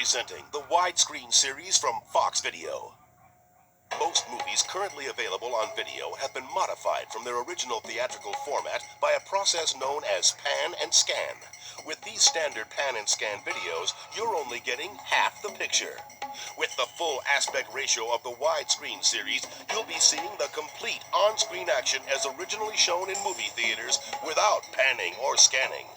Presenting the Widescreen series from Fox Video. Most movies currently available on video have been modified from their original theatrical format by a process known as pan and scan. With these standard pan and scan videos, you're only getting half the picture. With the full aspect ratio of the Widescreen series, you'll be seeing the complete on-screen action as originally shown in movie theaters without panning or scanning.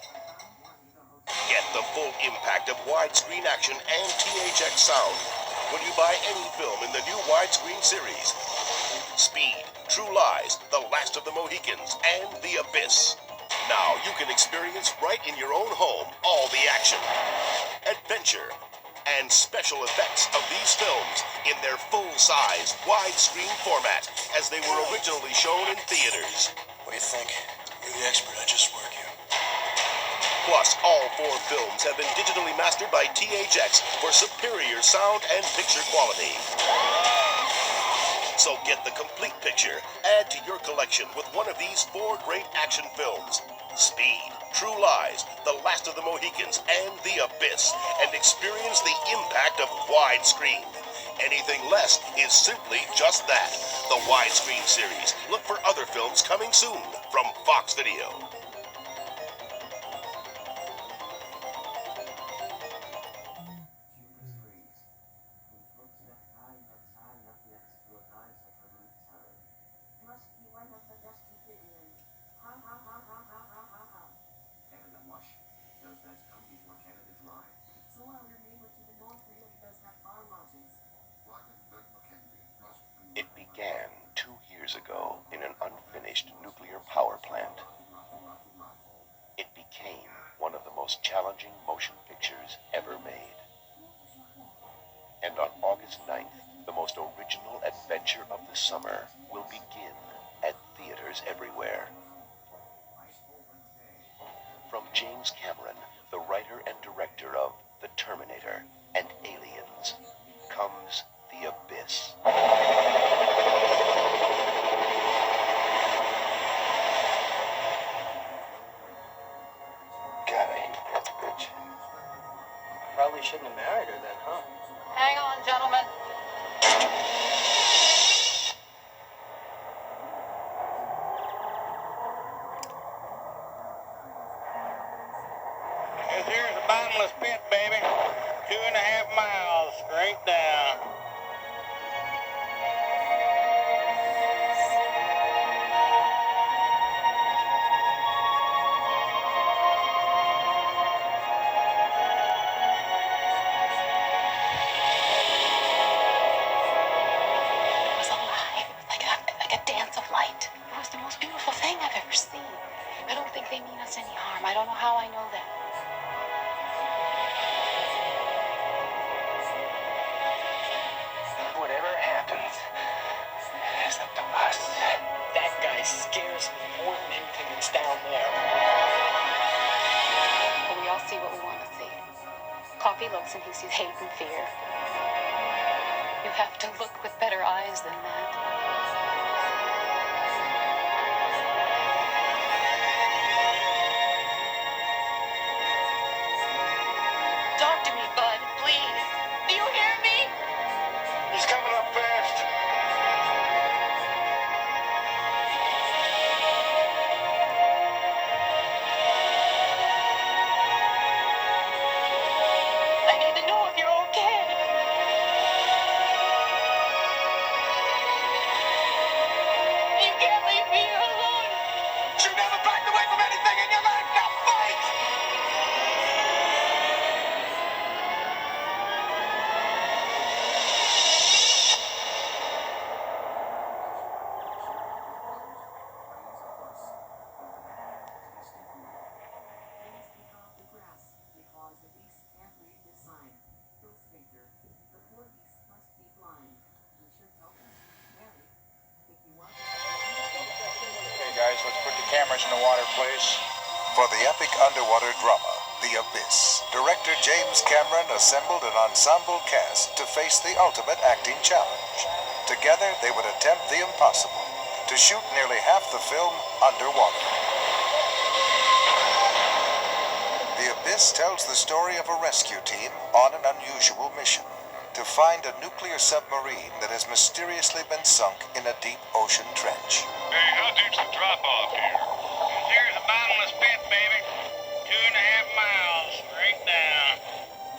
Get the full impact of widescreen action and THX sound when you buy any film in the new widescreen series. Speed, True Lies, The Last of the Mohicans, and The Abyss. Now you can experience right in your own home all the action, adventure, and special effects of these films in their full-size widescreen format as they were originally shown in theaters. What do you think? You're the expert. I just work here. Plus, all 4 films have been digitally mastered by THX for superior sound and picture quality. So get the complete picture, add to your collection with one of these 4 great action films: Speed, True Lies, The Last of the Mohicans, and The Abyss, and experience the impact of widescreen. Anything less is simply just that, the Widescreen series. Look for other films coming soon from Fox Video. It began 2 years ago in an unfinished nuclear power plant. It became one of the most challenging motion pictures ever made. And on August 9th, the most original adventure of the summer will begin at theaters everywhere. From James Cameron, the writer and director of The Terminator and Aliens, comes The Abyss. God, I hate that bitch. Probably shouldn't have married her then, huh? Hang on, gentlemen. Here's a bottomless pit, baby. 2.5 miles straight down. It was alive, like a dance of light. It was the most beautiful thing I've ever seen. I don't think they mean us any harm. I don't know how I know that. Whatever happens, it's up to us. That guy scares me more than anything that's down there. But we all see what we want to see. Coffee looks and he sees hate and fear. You have to look with better eyes than that. Talk to me, Bud, please. Do you hear me? He's coming up fast. I need to know if you're okay. You can't leave me alone. You never backed away from anything in your life. Now fight! Okay, guys, let's put the cameras in the water, please. For the epic underwater drama, The Abyss, director James Cameron assembled an ensemble cast to face the ultimate acting challenge. Together, they would attempt the impossible, to shoot nearly half the film underwater. The Abyss Abyss tells the story of a rescue team on an unusual mission to find a nuclear submarine that has mysteriously been sunk in a deep ocean trench. Hey, how deep's the drop-off here? Here's a bottomless pit, baby. 2.5 miles, straight down.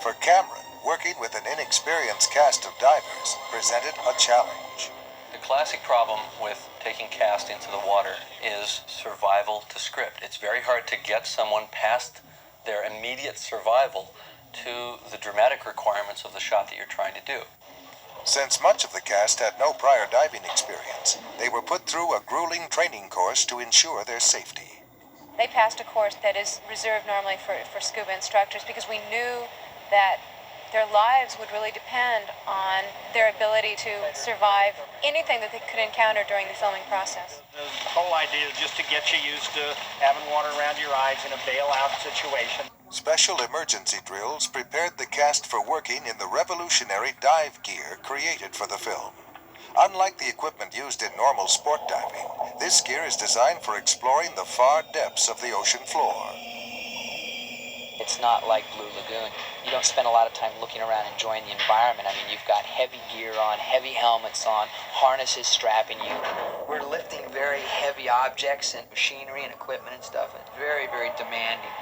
For Cameron, working with an inexperienced cast of divers presented a challenge. The classic problem with taking cast into the water is survival to script. It's very hard to get someone past their immediate survival to the dramatic requirements of the shot that you're trying to do. Since much of the cast had no prior diving experience, they were put through a grueling training course to ensure their safety. They passed a course that is reserved normally for scuba instructors because we knew that their lives would really depend on their ability to survive anything that they could encounter during the filming process. The whole idea is just to get you used to having water around your eyes in a bailout situation. Special emergency drills prepared the cast for working in the revolutionary dive gear created for the film. Unlike the equipment used in normal sport diving, this gear is designed for exploring the far depths of the ocean floor. It's not like Blue Lagoon. You don't spend a lot of time looking around enjoying the environment. I mean, you've got heavy gear on, heavy helmets on, harnesses strapping you. We're lifting very heavy objects and machinery and equipment and stuff. It's very, very demanding.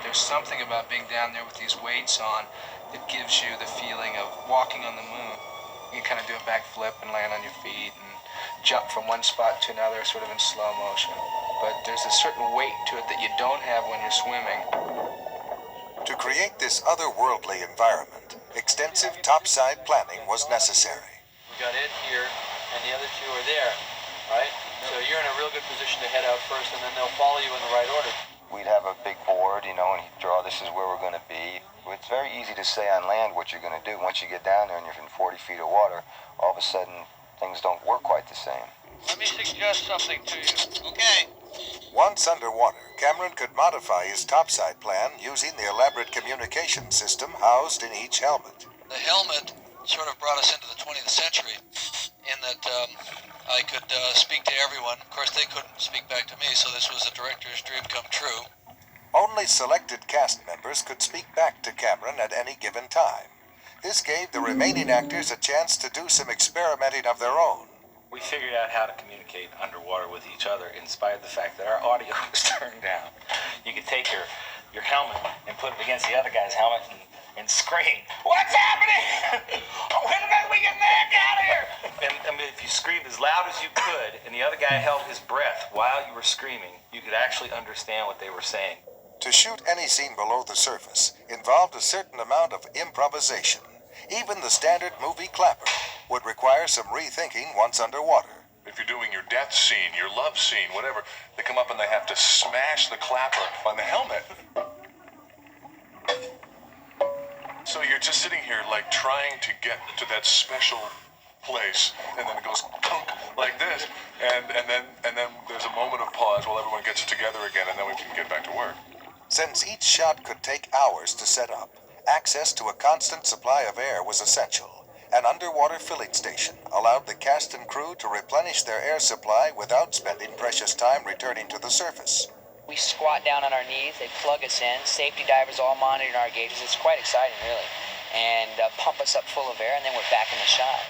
There's something about being down there with these weights on that gives you the feeling of walking on the moon. You can kind of do a backflip and land on your feet and jump from one spot to another sort of in slow motion. But there's a certain weight to it that you don't have when you're swimming. To create this otherworldly environment, extensive topside planning was necessary. We got it here, and the other two are there, right? So you're in a real good position to head out first, and then they'll follow you in the right order. We'd have a big board, and he'd draw, this is where we're going to be. It's very easy to say on land what you're going to do. Once you get down there and you're in 40 feet of water, all of a sudden, things don't work quite the same. Let me suggest something to you. Okay. Once underwater, Cameron could modify his topside plan using the elaborate communication system housed in each helmet. The helmet sort of brought us into the 20th century in that I could speak to everyone. Of course, they couldn't speak back to me, so this was a director's dream come true. Only selected cast members could speak back to Cameron at any given time. This gave the remaining actors a chance to do some experimenting of their own. We figured out how to communicate underwater with each other in spite of the fact that our audio was turned down. You could take your helmet and put it against the other guy's helmet and scream, "What's happening? When did we get the heck out of here?" And I mean, if you screamed as loud as you could and the other guy held his breath while you were screaming, you could actually understand what they were saying. To shoot any scene below the surface involved a certain amount of improvisation. Even the standard movie clapper would require some rethinking once underwater. If you're doing your death scene, your love scene, whatever, they come up and they have to smash the clapper on the helmet. So you're just sitting here like trying to get to that special place, and then it goes punk like this, and then there's a moment of pause while everyone gets it together again, and then we can get back to work. Since each shot could take hours to set up, access to a constant supply of air was essential. An underwater filling station allowed the cast and crew to replenish their air supply without spending precious time returning to the surface. We squat down on our knees, they plug us in, safety divers all monitoring our gauges. It's quite exciting, really. And pump us up full of air, and then we're back in the shot.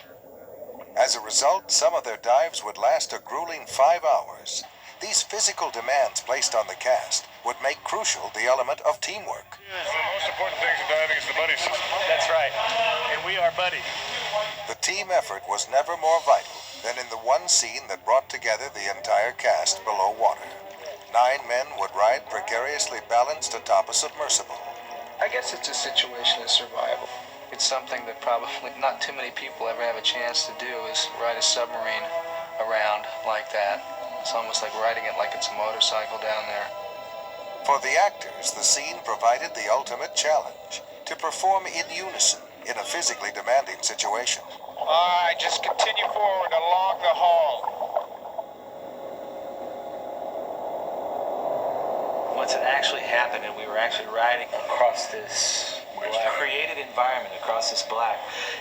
As a result, some of their dives would last a grueling 5 hours. These physical demands placed on the cast would make crucial the element of teamwork. Yes, the most important thing in diving is the buddy system. That's right. And we are buddies. The team effort was never more vital than in the one scene that brought together the entire cast below water. 9 men would ride precariously balanced atop a submersible. I guess it's a situation of survival. It's something that probably not too many people ever have a chance to do, is ride a submarine around like that. It's almost like riding it like it's a motorcycle down there. For the actors, the scene provided the ultimate challenge to perform in unison in a physically demanding situation. All right, just continue forward along the hull. Once it actually happened and we were actually riding across this created environment, across this black,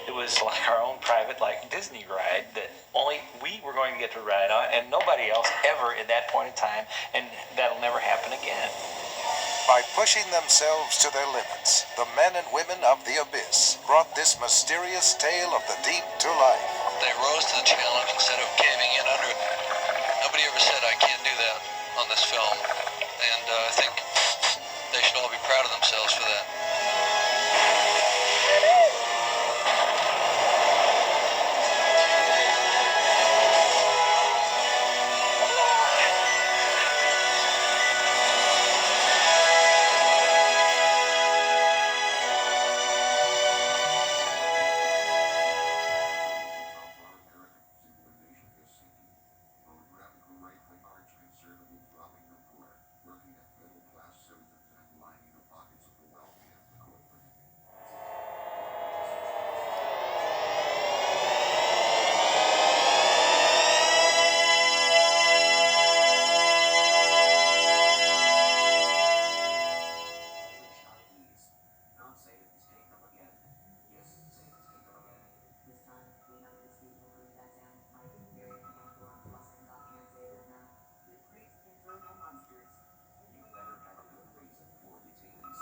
it was like our own private, like Disney ride that only we were going to get to ride on, and nobody else ever at that point in time, and that'll never happen again. By pushing themselves to their limits, the men and women of the Abyss brought this mysterious tale of the deep to life. They rose to the challenge instead of caving in under it. Nobody ever said I can't do that on this film, and I think they should all be proud of themselves for that.